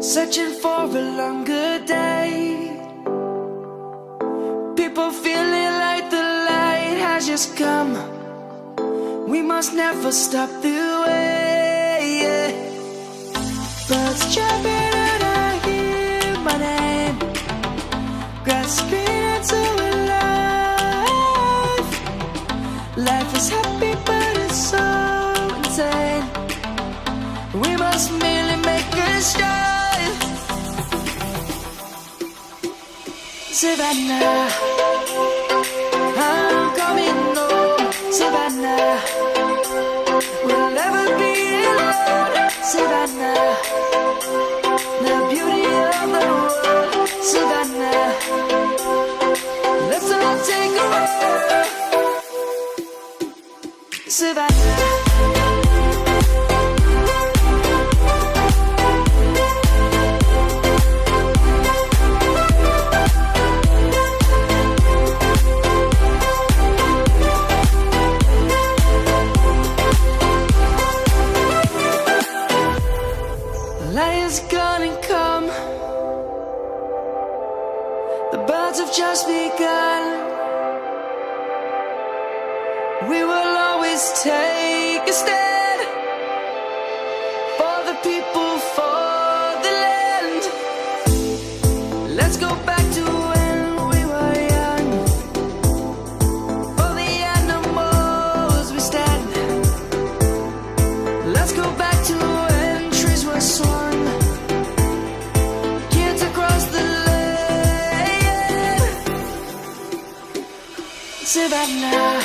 searching for a longer day. People feeling like the light has just come. We must never stop the way. Birds chirping and I hear my name, grasping into life. Life is happy but it's so insane. We must merely make a start. Savannah, I'm coming home. Savannah, we'll never be alone. Savannah, the beauty of the world. Savannah, let's all take a walk. Savannah. Lion's gonna come. The birds have just begun. We will always take a stand for the people, for the land. Let's go back to when we were young. For the animals we stand. Let's go back to when trees were swung. Kids across the land. Savannah,